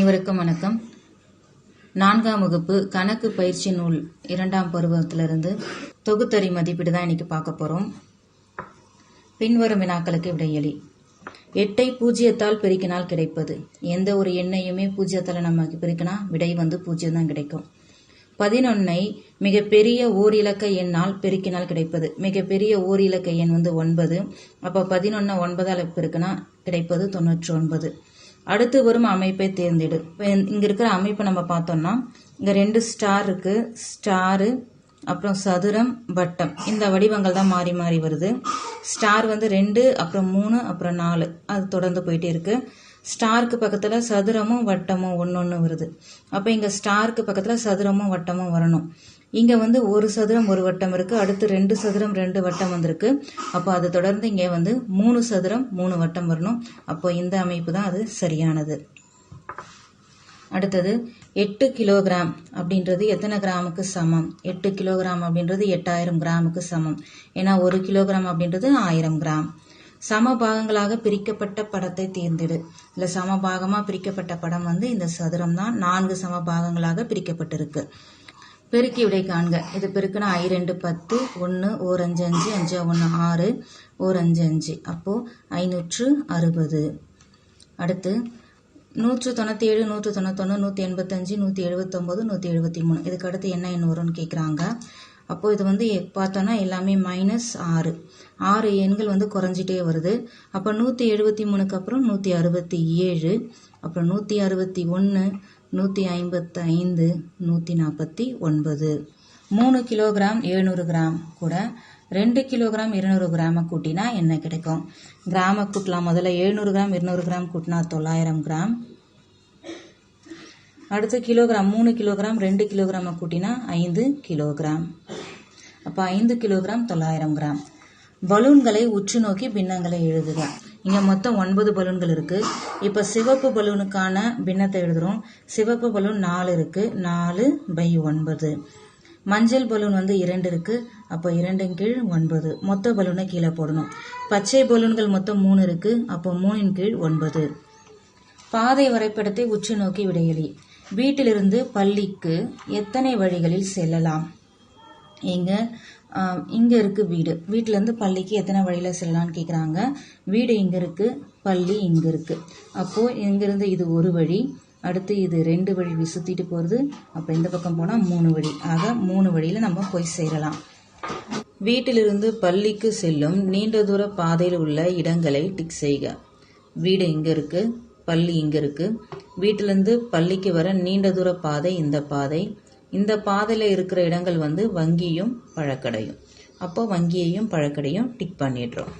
அனைவருக்கும் வணக்கம். 4ஆம் வகுப்பு கணக்கு பயிற்சி நூல் 2ஆம் பருவத்திலிருந்து தொகுத்தறி மதிப்பீடு தான் இன்னைக்கு பார்க்க போறோம். பின்வரும் வினாக்களுக்கு விடையளி. 8ஐ 0ஆல் பெருக்கினால் கிடைப்பது. எந்த ஒரு எண்ணையுமே 0ஆல் நம்ம பெருக்கினா விடை 0 தான் கிடைக்கும். 11ஐ மிகப்பெரிய ஓர் இலக்க எண்ணால் பெருக்கினால் கிடைப்பது. மிகப்பெரிய ஓர் இலக்க எண் 9. அப்போ 11 9ஆல் பெருக்கினா கிடைப்பது 99. அடுத்து வரும் அமைப்பை தேர்ந்தெடு. இங்க இருக்கிற அமைப்பை நம்ம பார்த்தோம்னா இங்க 2 ஸ்டார் இருக்கு. ஸ்டாரு, அப்புறம் சதுரம், வட்டம், இந்த வடிவங்கள் தான் மாறி மாறி வருது. ஸ்டார் 2, அப்புறம் 3, அப்புறம் 4, அது தொடர்ந்து போயிட்டே இருக்கு. ஸ்டாருக்கு பக்கத்துல சதுரமும் வட்டமும் ஒன்னொன்னு வருது. அப்ப இங்க ஸ்டாருக்கு பக்கத்துல சதுரமும் வட்டமும் வரணும். இங்க ஒரு சதுரம் ஒரு வட்டம் இருக்கு. அடுத்து 2 சதுரம் 2 வட்டம் வந்திருக்கு. அப்போ அது தொடர்ந்து இங்க 3 சதுரம் 3 வட்டம் வரணும். அப்போ இந்த அமைப்பு தான் அது சரியானது. அடுத்தது 8 கிலோகிராம் அப்படின்றது எத்தனை கிராமுக்கு சமம்? 8 கிலோகிராம் அப்படின்றது 8000 கிராமுக்கு சமம். ஏன்னா 1 கிலோகிராம் அப்படின்றது 1000 கிராம். சம பாகங்களாக பிரிக்கப்பட்ட படத்தை தேர்ந்தெடு. இல்ல சம பாகமா பிரிக்கப்பட்ட படம் இந்த சதுரம் தான். 4 சம பாகங்களாக பிரிக்கப்பட்டிருக்கு. பெருக்கி விடை காண்க. இது பெருக்குனா I2 10, 1 ஓர் 5 5, 5 1 6, ஓர் 5 5, அப்போ 560. அடுத்து 197, 191, 185, 179, 173, இதுக்கு அடுத்து என்ன எண் வரும்னு கேட்குறாங்க. அப்போ இது பார்த்தோன்னா எல்லாமே -6. 6 எண்கள் குறைஞ்சிட்டே வருது. அப்போ 173க்கு அப்புறம் 167, அப்புறம் 161, 155, 149. 3 கிலோகிராம் 700 கிராம் கூட 2 கிலோகிராம் 200 கிராம கூட்டினா என்ன கிடைக்கும்? கிராம கூட்டலாம். முதல்ல 700 கிராம் 200 கிராம் கூட்டினா 900 கிராம். அடுத்து கிலோகிராம் 3 கிலோகிராம் 2 கிலோகிராம கூட்டினா 5 கிலோகிராம். அப்போ 5 கிலோகிராம் 900 கிராம். பலூன்களை உற்று நோக்கி பின்னங்களை எழுதுக. இங்க மொத்தம் 9 பலூன்கள் இருக்கு. இப்ப சிவப்பு பலூனுக்கான பின்னத்தை எழுதுறோம். சிவப்பு பலூன் 4 இருக்கு. 4/9. மஞ்சள் பலூன் 2 இருக்கு. அப்போ 2 கீழ் 9. மொத்த பலூனை கீழே போடணும். பச்சை பலூன்கள் மொத்தம் 3 இருக்கு. அப்போ 3 கீழ் 9. பாதை வரைபடத்தை உற்று நோக்கி விடையளி. வீட்டிலிருந்து பள்ளிக்கு எத்தனை வழிகளில் செல்லலாம்? இங்க இருக்கு வீடு. வீட்டுல இருந்து பள்ளிக்கு எத்தனை வழியில செல்லலாம்னு கேக்குறாங்க. வீடு இங்க இருக்கு, பள்ளி இங்க இருக்கு. அப்போ இங்கிருந்து இது ஒரு வழி, அடுத்து இது 2 வழி சுத்திட்டு போறது. அப்ப இந்த பக்கம் போனா 3 வழி. ஆக 3 வழியில நம்ம போய் சேரலாம். வீட்டிலிருந்து பள்ளிக்கு செல்லும் நீண்ட தூர பாதையில் உள்ள இடங்களை டிக் செய்க. வீடு இங்க இருக்கு, பள்ளி இங்க இருக்கு. வீட்டிலிருந்து பள்ளிக்கு வர நீண்ட தூர பாதை இந்த பாதை. இந்த பாதையில இருக்கிற இடங்கள் வங்கியும் பழக்கடையும். அப்போ வங்கியையும் பழக்கடையும் டிக் பண்ணிடுறோம்.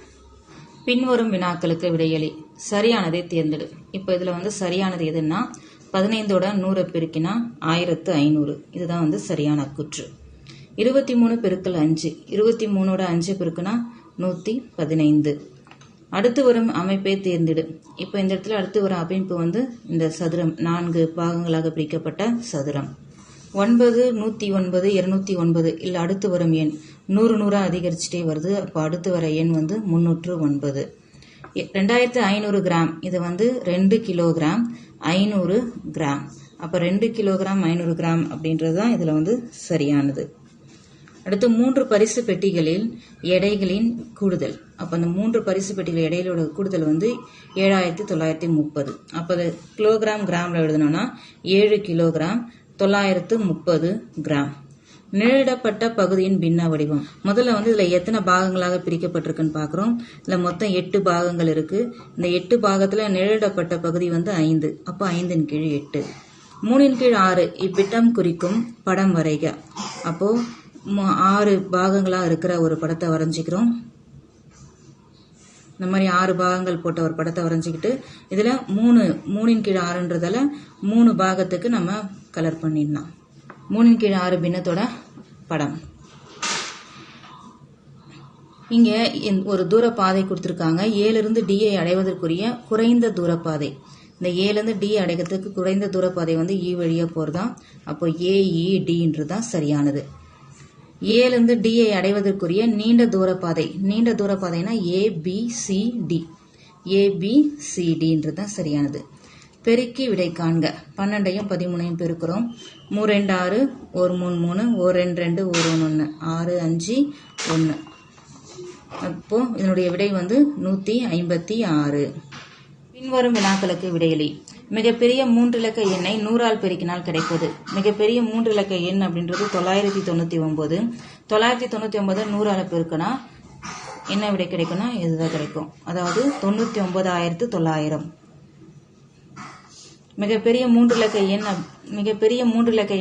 பின்வரும் வினாக்களுக்கு விடையளி. சரியானதை தேர்ந்தெடு. இப்போ இதுல சரியானது எதுன்னா 15ஓட 100 பெருக்கினா 1500. இதுதான் சரியான கூற்று. 23 பெருக்கல் 5, 23ஓட 5 பெருக்குனா 115. அடுத்து வரும் அமைப்பை தேர்ந்தெடு. இப்போ இந்த இடத்துல அடுத்து வரும் அமைப்பு இந்த சதுரம் 4 பாகங்களாக பிரிக்கப்பட்ட சதுரம். 9, 109, 209, இல்ல அடுத்து வரும் எண் 100 அதிகரிச்சுட்டே வருது. அப்போ அடுத்து வர எண் 309. 2500 கிராம். இது 2 கிலோகிராம் 500 கிராம். அப்ப 2 கிலோகிராம் 500 கிராம் அப்படின்றதுதான் இதுல சரியானது. அடுத்து 3 பரிசு பெட்டிகளில் எடைகளின் கூடுதல். அப்ப அந்த 3 பரிசு பெட்டிகள் எடைகளோட கூடுதல் 7930. அப்ப கிலோகிராம் கிராம்ல எழுதணும்னா 7 கிலோகிராம் 930 கிராம். நிழலிடப்பட்ட பகுதியின் பின்ன வடிவம். முதல்ல இதுல எத்தனை பாகங்களாக பிரிக்கப்பட்டிருக்குன்னு பாக்குறோம். இதுல மொத்தம் 8 பாகங்கள் இருக்கு. இந்த 8 பாகத்துல நிழலிடப்பட்ட பகுதி 5. அப்போ 5 கீழ் 8. 3 கீழ் 6 இவ்விட்டம் குறிக்கும் படம் வரைக. அப்போ 6 பாகங்களா இருக்கிற ஒரு படத்தை வரைஞ்சிக்கிறோம். இந்த மாதிரி 6 பாகங்கள் போட்ட ஒரு படத்தை வரைஞ்சிக்கிட்டு இதுல 3 கீழ் 6ன்றதால 3 பாகத்துக்கு நம்ம கலர் பண்ணிடலாம். 3 கீழ் 6 பின்னத்தோட படம். இங்க ஒரு தூர பாதை கொடுத்திருக்காங்க. ஏலிருந்து டியை அடைவதற்குரிய குறைந்த தூர பாதை. இந்த ஏலிருந்து டி அடைகிறதுக்கு குறைந்த தூர பாதை இ வழியா போறதாம். அப்போ AEDன்றதுதான் சரியானது. ஏலிருந்து டியை அடைவதற்குரிய நீண்ட தூர பாதை. நீண்ட தூர பாதைனா ABCD. ABCDன்றதுதான் சரியானது. பெருக்கி விடை காண்க. 12ஐயும் 13ஐயும் பெருக்கிறோம். 3 2 6, 1 3 3, 1 2 2, 1 1 6 5 1. அப்போ இதனுடைய விடை வந்து 156. பின்வரும் வினாக்களுக்கு விடையளி. மிகப்பெரிய 3 இலக்க எண்ணை 100ஆல் பெருக்கினால் கிடைப்பது. மிகப்பெரிய 3 இலக்க எண் அப்படின்றது 999. 999 100ஆல் பெருக்கினா என்ன விடை கிடைக்கும்னா இதுதான் கிடைக்கும். அதாவது 99,900. மிகப்பெரிய 3 இலக்க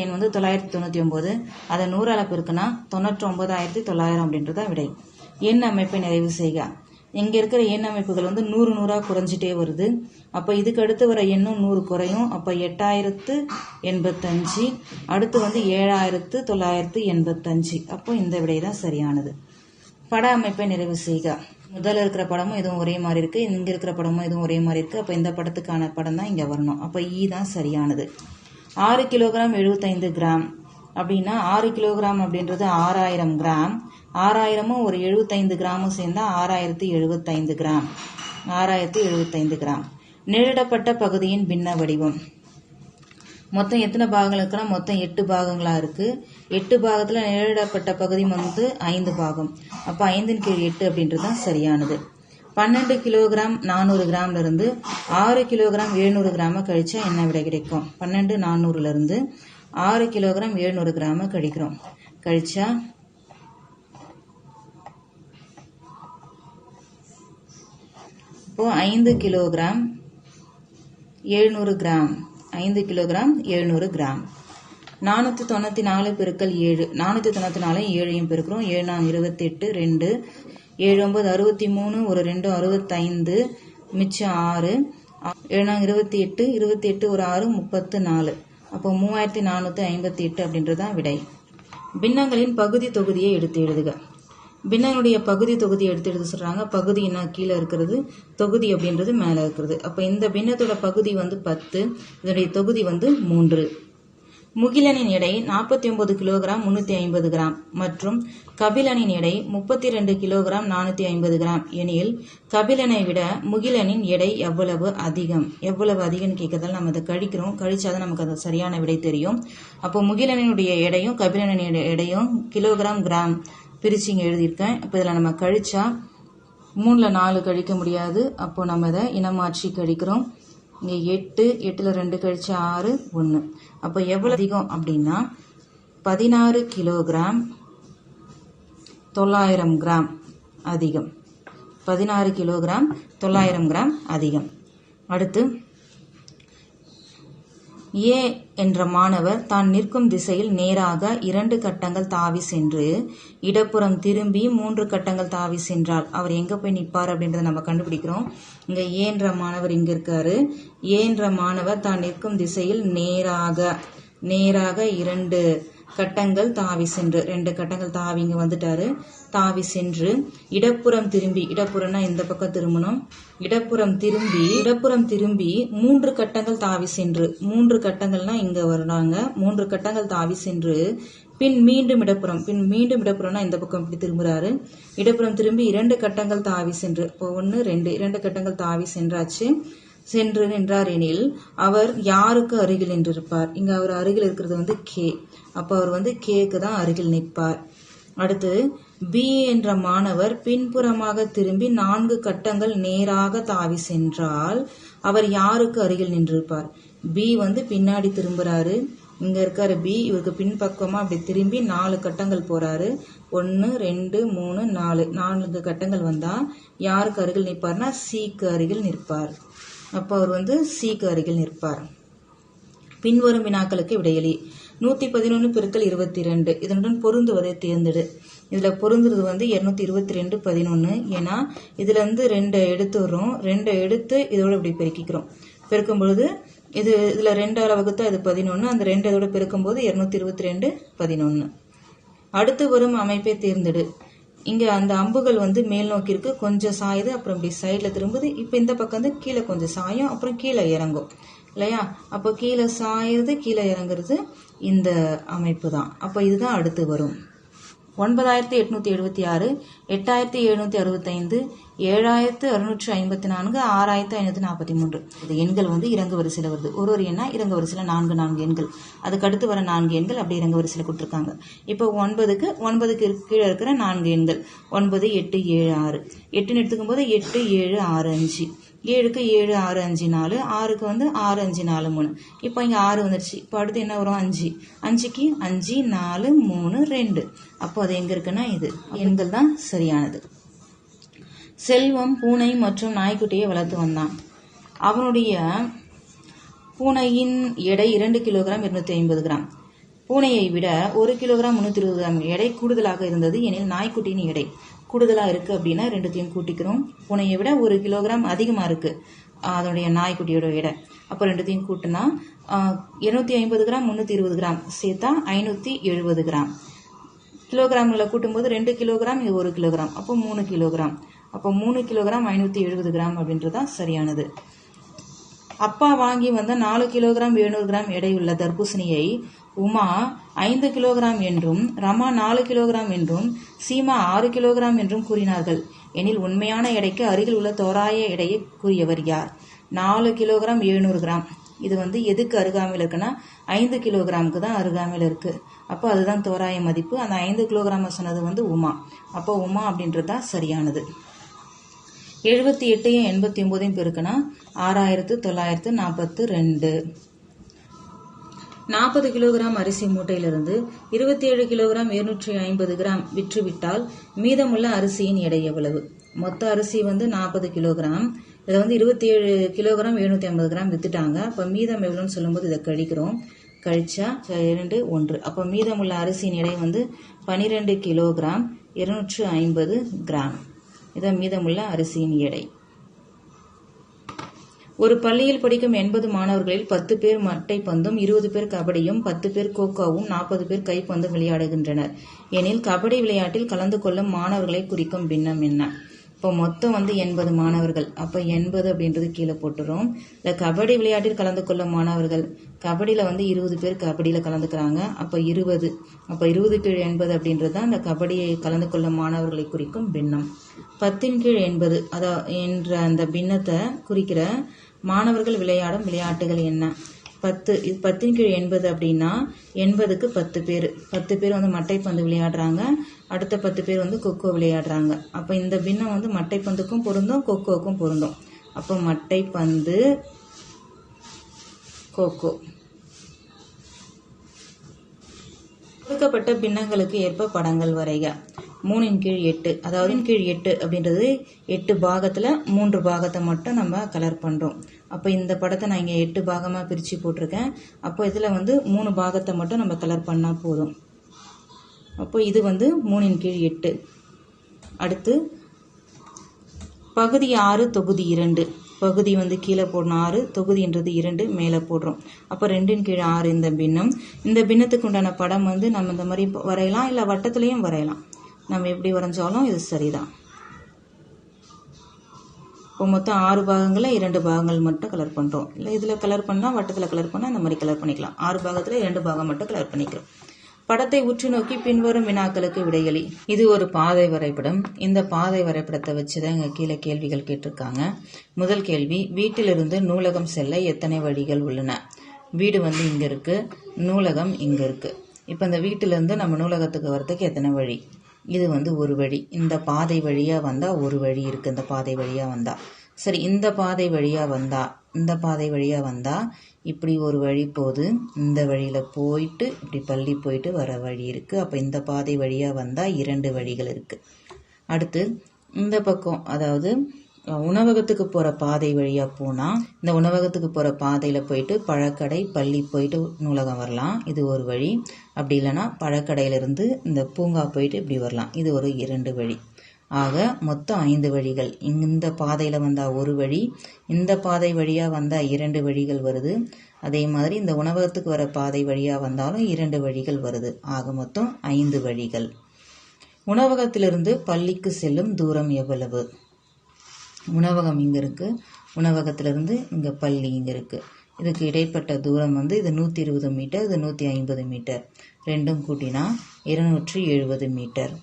எண் வந்து 999. அதை 100ஆல பெருக்குனா 99,900 அப்படின்றத விடை. எண் அமைப்பை நிறைவு செய்க. இங்க இருக்கிற எண் அமைப்புகள் வந்து 100 100ஆ குறைஞ்சிட்டே வருது. அப்ப இதுக்கு அடுத்து வர எண்ணும் 100 குறையும். அப்ப 8085. அடுத்து வந்து 7985. அப்போ இந்த விடை தான் சரியானது. பட அமைப்பை நிறைவு செய்க. முதல்ல இருக்கிற படமும் இதுவும் ஒரே மாதிரி இருக்கு, இங்க இருக்கிற படமும் இதுவும் ஒரே மாதிரி இருக்கு. அப்ப இந்த படத்துக்கான படம் தான் இங்க வரணும். அப்ப ஈ தான் சரியானது. 6 கிலோகிராம் 75 கிராம் அப்படின்னா 6 கிலோகிராம் அப்படின்றது 6000 கிராம். 6000மும் ஒரு 75 கிராமும் சேர்ந்தா 6075 கிராம். 6075 கிராம். நிழலிடப்பட்ட பகுதியின் பின்ன வடிவம். மொத்தம் எத்தனை பாகங்கள் இருக்குன்னா மொத்தம் 8 பாகங்களா இருக்கு. 8 பாகத்துல நிழலிடப்பட்ட பகுதி வந்து 5 பாகம். அப்ப 5/8 அப்படின்றது தான் சரியானது. 12 கிலோகிராம் 400 கிராம்ல இருந்து 6 கிலோகிராம் 700 கிராம கழிச்சா என்ன விடை கிடைக்கும்? 12 400ல இருந்து 6 கிலோகிராம் 700 கிராம கழிக்கிறோம். கழிச்சா இப்போ 5 கிலோகிராம் 700 கிராம். 5 kilogram 700 gram. 494 பெருக்கல் 7. 494 7ஐயும் பெருக்கிறோம். 7 28 2 7 9 63 ஒரு 2 65 மிச்சம் 6. 7 28 28 ஒரு 6 34. அப்போ 3458 அப்படின்றதான் விடை. பின்னங்களின் பகுதி தொகுதியை எடுத்து எழுதுக. பின்னனுடைய பகுதி தொகுதியை எடுத்து எழுத சொல்றாங்க. பகுதினா கீழே இருக்கிறது, தொகுதி அப்படின்றது மேல இருக்கிறது. அப்ப இந்த பின்னத்தோட பகுதி வந்து 10, இதனுடைய தொகுதி வந்து 3. முகிலனின் எடை 49 கிலோகிராம் 350 கிராம் மற்றும் கபிலனின் எடை 32 கிலோகிராம் 450 கிராம் எனில் கபிலனை விட முகிலனின் எடை எவ்வளவு அதிகம்? எவ்வளவு அதிகம்னு கேட்கறதால நம்ம அதை கழிக்கிறோம். கழிச்சாதான் நமக்கு அது சரியான விடை தெரியும். அப்போ முகிலனுடைய எடையும் கபிலனின் எடையும் கிலோகிராம் கிராம் பிரிச்சு இங்க எழுதியிருக்கேன். இப்போ இதில் நம்ம கழிச்சா 3ல 4 கழிக்க முடியாது. அப்போ நம்ம இதை இனமாற்றி கழிக்கிறோம். இங்கே 8, 8ல 2 கழிச்சா 6 1. அப்போ எவ்வளவு அதிகம் அப்படின்னா 16 கிலோகிராம் 900 கிராம் அதிகம். 16 கிலோகிராம் 900 கிராம் அதிகம். அடுத்து ஏ என்ற மாணவர் தான் நிற்கும் திசையில் நேராக 2 கட்டங்கள் தாவி சென்று இடப்புறம் திரும்பி 3 கட்டங்கள் தாவி சென்றால் அவர் எங்க போய் நிற்பார் அப்படின்றத நம்ம கண்டுபிடிக்கிறோம். இங்க ஏ என்ற மாணவர் இங்க இருக்காரு. ஏ என்ற மாணவர் தான் நிற்கும் திசையில் நேராக 2 கட்டங்கள் தாவி சென்று 2 கட்டங்கள் தாவி இங்க வந்துட்டாரு. தாவி சென்று இடப்புறம் திரும்பி, இடப்புறம்னா இந்த பக்கம் திரும்பணும். இடப்புறம் திரும்பி 3 கட்டங்கள் தாவி சென்று, 3 கட்டங்கள்னா இங்க வர்றாங்க. 3 கட்டங்கள் தாவி சென்று பின் மீண்டும் இடப்புறம்னா இந்த பக்கம் இப்படி திரும்புறாரு. இடப்புறம் திரும்பி 2 கட்டங்கள் தாவி சென்று, இப்போ 1 2 கட்டங்கள் தாவி சென்று நின்றார் எனில் அவர் யாருக்கு அருகில் நின்றிருப்பார்? இங்க அவர் அருகில் இருக்கிறது வந்து கே. அப்ப அவர் வந்து கேக்கு தான் அருகில் நிற்பார். அடுத்து பி என்ற மாணவர் பின்புறமாக திரும்பி 4 கட்டங்கள் நேராக தாவி சென்றால் அவர் யாருக்கு அருகில் நின்றிருப்பார்? பி வந்து பின்னாடி திரும்புறாரு. இங்க இருக்காரு பி, இவருக்கு பின்பக்கமா அப்படி திரும்பி 4 கட்டங்கள் போறாரு. 1 2 3 4 4 கட்டங்கள் வந்தா யாருக்கு அருகில் நிற்பார்னா சிக்கு அருகில் நிற்பார். அப்ப அவர் வந்து சிக்கு அருகில் நிற்பார். பின்வரும் வினாக்களுக்கு விடையளி. 111 பெருக்கல் 22 இதனுடன் பொருந்துவதை தேர்ந்தெடு. இதுல பொருந்துறது வந்து 222 11. ஏன்னா இதுல இருந்து 2 எடுத்து வரும். 2 எடுத்து இதோட இப்படி பெருக்கிக்கிறோம். பெருக்கும் பொழுது இதுல 2ஆல வகுத்தா இது 11. அந்த 2 இதோட பெருக்கும் போது 222 11. அடுத்து வரும் அமைப்பை தேர்ந்தெடு. இங்க அந்த அம்புகள் வந்து மேல் நோக்கி இருக்கு, கொஞ்சம் சாயுது, அப்புறம் இப்படி சைட்ல திரும்புது. இப்ப இந்த பக்கம் வந்து கீழே கொஞ்சம் சாயும், அப்புறம் கீழே இறங்கும் இல்லையா? அப்ப கீழே சாயுறது கீழே இறங்குறது இந்த அமைப்பு தான். அப்ப இதுதான் அடுத்து வரும். 9876, 8765, 7654, 6543. இது எண்கள் வந்து இறங்கு வரிசையில் வருது. ஒரு எண்ணா இறங்கு வரிசையில் 4 எண்கள், அதுக்கு அடுத்து வர 4 எண்கள் அப்படி இறங்கு வரிசையில் கொடுத்துருக்காங்க. இப்போ 9க்கு கீழே இருக்கிற 4 எண்கள் 9, 8, 7, 6. 8ன்னு எடுத்துக்கும் போது 8, 7, 6, 5. 7க்கு 7, 6, 5, 4. 6க்கு வந்து 6, 5, 4, 3. இப்போ இங்கே 6 வந்துருச்சு. இப்போ அடுத்து என்ன வரும்? 5. 5க்கு 5, 4, 3, 2. அப்போ அது எங்கே இருக்குன்னா இது எண்கள் தான் சரியானது. செல்வம் பூனை மற்றும் நாய்க்குட்டியை வளர்த்து வந்தான். அவனுடைய பூனையின் எடை 2 கிலோகிராம் 250 கிராம். பூனையை விட 1 கிலோகிராம் 320 கிராம் எடை கூடுதலாக இருந்தது எனில் நாய்க்குட்டியின் எடை கூடுதலாக இருக்குது அப்படின்னா ரெண்டுத்தையும் கூட்டிக்கிறோம். பூனையை விட 1 கிலோகிராம் அதிகமாக இருக்குது அதனுடைய நாய்க்குட்டியோட எடை. அப்போ ரெண்டுத்தையும் கூட்டினா 250 கிராம் 320 கிராம் சேர்த்தா 570 கிராம். கிலோகிராமில் கூட்டும்போது 2 கிலோகிராம் இது 1 கிலோகிராம், அப்போ 3 கிலோகிராம். அப்போ 3 கிலோகிராம் 570 கிராம் அப்படின்றது தான் சரியானது. அப்பா வாங்கி வந்த 4 கிலோகிராம் 700 கிராம் எடையுள்ள தர்பூசணியை உமா 5 கிலோகிராம் என்றும் ரமா 4 கிலோகிராம் என்றும் சீமா 6 கிலோகிராம் என்றும் கூறினார்கள் எனில் உண்மையான எடைக்கு அருகில் உள்ள தோராய எடையை கூறியவர் யார்? 4 கிலோகிராம் 700 கிராம் இது வந்து எதுக்கு அருகாமையில் இருக்குன்னா 5 கிலோகிராமுக்கு தான் அருகாமையில் இருக்கு. அப்போ அதுதான் தோராய மதிப்பு. அந்த 5 கிலோகிராம் சொன்னது வந்து உமா. அப்போ உமா அப்படின்றது தான் சரியானது. 78ஐயும் 89ஐயும் பெருக்குனா 6942. 40 கிலோகிராம் அரிசி மூட்டையிலிருந்து 27 கிலோகிராம் 750 கிராம் விற்றுவிட்டால் மீதமுள்ள அரிசியின் எடை எவ்வளவு? மொத்த அரிசி வந்து 40 கிலோகிராம், இதில் வந்து 27 கிலோகிராம் 750 கிராம் வித்துட்டாங்க. அப்போ மீதம் எவ்வளோன்னு சொல்லும்போது இதை கழிக்கிறோம். கழிச்சா 2, 1. அப்போ மீதமுள்ள அரிசியின் எடை வந்து 12 கிலோகிராம் 250 கிராம். இதான் மீதமுள்ள அரிசியின் எடை. ஒரு பள்ளியில் படிக்கும் 80 மாணவர்களில் 10 பேர் மட்டை பந்தும் 20 பேர் கபடியும் 10 பேர் கோகோவும் 40 பேர் கைப்பந்தும் விளையாடுகின்றனர் எனில் கபடி விளையாட்டில் கலந்து கொள்ளும் மாணவர்களை குறிக்கும் பின்னம் என்ன? இப்போ மொத்தம் வந்து 80 மாணவர்கள். அப்போ 80 அப்படின்றது கீழே போட்டுரும். இந்த கபடி விளையாட்டில் கலந்து கொள்ளும் மாணவர்கள் கபடியில் வந்து 20 பேர் கபடியில் கலந்துக்கிறாங்க. அப்போ 20. அப்போ 20 கீழ் 80 அப்படின்றது தான் இந்த கபடியை கலந்து கொள்ளும் மாணவர்களை குறிக்கும் பின்னம். 10 கீழ் 80 என்ற அந்த பின்னத்தை குறிக்கிற மாணவர்கள் விளையாடும் விளையாட்டுகள் என்ன? 10 இது 10 கீழ் 80 அப்படின்னா 80க்கு 10 பேர். 10 பேர் வந்து மட்டைப்பந்து விளையாடுறாங்க, அடுத்த 10 பேர் வந்து கொக்கோ விளையாடுறாங்க. அப்போ இந்த பின்னம் வந்து மட்டைப்பந்துக்கும் பொருந்தும் கொக்கோவுக்கும் பொருந்தும். அப்போ மட்டைப்பந்து கொக்கோ. கொடுக்கப்பட்ட பின்னங்களுக்கு ஏற்ப படங்கள் வரைக. 3 கீழ் 8 அதாவது கீழ் 8 அப்படின்றது 8 பாகத்தில் 3 பாகத்தை மட்டும் நம்ம கலர் பண்ணுறோம். அப்போ இந்த படத்தை நான் இங்கே 8 பாகமாக பிரித்து போட்டிருக்கேன். அப்போ இதில் வந்து 3 பாகத்தை மட்டும் நம்ம கலர் பண்ணால் போதும். அப்போ இது வந்து 3 கீழ் 8. அடுத்து பகுதி 6 தொகுதி 2. பகுதி வந்து கீழே போடணும் 6, தொகுதின்றது 2 மேலே போடுறோம். அப்போ 2 கீழ் 6 இந்த பின்னம். இந்த பின்னத்துக்கு உண்டான படம் வந்து நம்ம இந்த மாதிரி வரையலாம், இல்லை வட்டத்துலேயும் வரையலாம். நம்ம எப்படி வரைஞ்சாலும் இது சரிதான். இப்போ மொத்தம் 6 பாகங்களில் 2 பாகங்கள் மட்டும் கலர் பண்ணுறோம். இல்லை இதில் கலர் பண்ணால் வட்டத்தில் கலர் பண்ணால் இந்த மாதிரி கலர் பண்ணிக்கலாம். 6 பாகத்தில் 2 பாகம் மட்டும் கலர் பண்ணிக்கிறோம். படத்தை உற்று நோக்கி பின்வரும் வினாக்களுக்கு விடையளி. இது ஒரு பாதை வரைபடம். இந்த பாதை வரைபடத்தை வச்சு தான் இங்கே கீழே கேள்விகள் கேட்டிருக்காங்க. முதல் கேள்வி, வீட்டிலிருந்து நூலகம் செல்ல எத்தனை வழிகள் உள்ளன? வீடு வந்து இங்கே இருக்குது, நூலகம் இங்கே இருக்குது. இப்போ இந்த வீட்டிலேருந்து நம்ம நூலகத்துக்கு வரதுக்கு எத்தனை வழி? இது வந்து ஒரு வழி. இந்த பாதை வழியாக வந்தால் ஒரு வழி இருக்குது. இந்த பாதை வழியாக வந்தால் சரி, இந்த பாதை வழியாக வந்தால் இப்படி ஒரு வழி போகுது. இந்த வழியில் போயிட்டு இப்படி பள்ளி போயிட்டு வர வழி இருக்குது. அப்போ இந்த பாதை வழியாக வந்தால் 2 வழிகள் இருக்குது. அடுத்து இந்த பக்கம் அதாவது உணவகத்துக்கு போகிற பாதை வழியாக போனால் இந்த உணவகத்துக்கு போகிற பாதையில் போயிட்டு பழக்கடை பள்ளி போயிட்டு நூலகம் வரலாம், இது ஒரு வழி. அப்படி இல்லைன்னா பழக்கடையிலேருந்து இந்த பூங்கா போயிட்டு இப்படி வரலாம், இது ஒரு 2 வழி. ஆக மொத்தம் 5 வழிகள். இந்த பாதையில் வந்தால் ஒரு வழி, இந்த பாதை வழியாக வந்தால் 2 வழிகள் வருது. அதே மாதிரி இந்த உணவகத்துக்கு வர பாதை வழியாக வந்தாலும் 2 வழிகள் வருது. ஆக மொத்தம் 5 வழிகள். உணவகத்திலிருந்து பள்ளிக்கு செல்லும் தூரம் எவ்வளவு? உணவகம் இங்கே இருக்குது, உணவகத்திலிருந்து இங்கே பள்ளி இங்கே இருக்குது. இதுக்கு இடைப்பட்ட தூரம் வந்து இது 120 மீட்டர், இது 150 மீட்டர். ரெண்டும் கூட்டினா 270 மீட்டர்.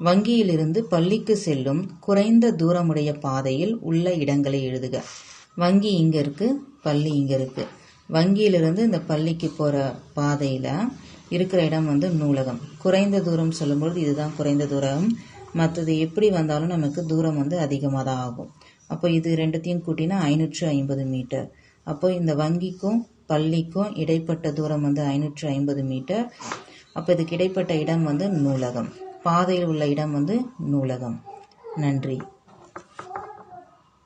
வங்கியிலிருந்து பள்ளிக்கு செல்லும் குறைந்த தூரமுடைய பாதையில் உள்ள இடங்களை எழுதுக. வங்கி இங்கே இருக்குது, பள்ளி இங்கே இருக்குது. வங்கியிலிருந்து இந்த பள்ளிக்கு போகிற பாதையில் இருக்கிற இடம் வந்து நூலகம். குறைந்த தூரம் சொல்லும்பொழுது இதுதான் குறைந்த தூரம். மற்றது எப்படி வந்தாலும் நமக்கு தூரம் வந்து அதிகமாக தான் ஆகும். அப்போ இது ரெண்டுத்தையும் கூட்டினா 550 மீட்டர். அப்போ இந்த வங்கிக்கும் பள்ளிக்கும் இடைப்பட்ட தூரம் வந்து 550 மீட்டர். அப்போ இதுக்கு இடைப்பட்ட இடம் வந்து நூலகம். பாதையில் உள்ள இடம் வந்து நூலகம். நன்றி.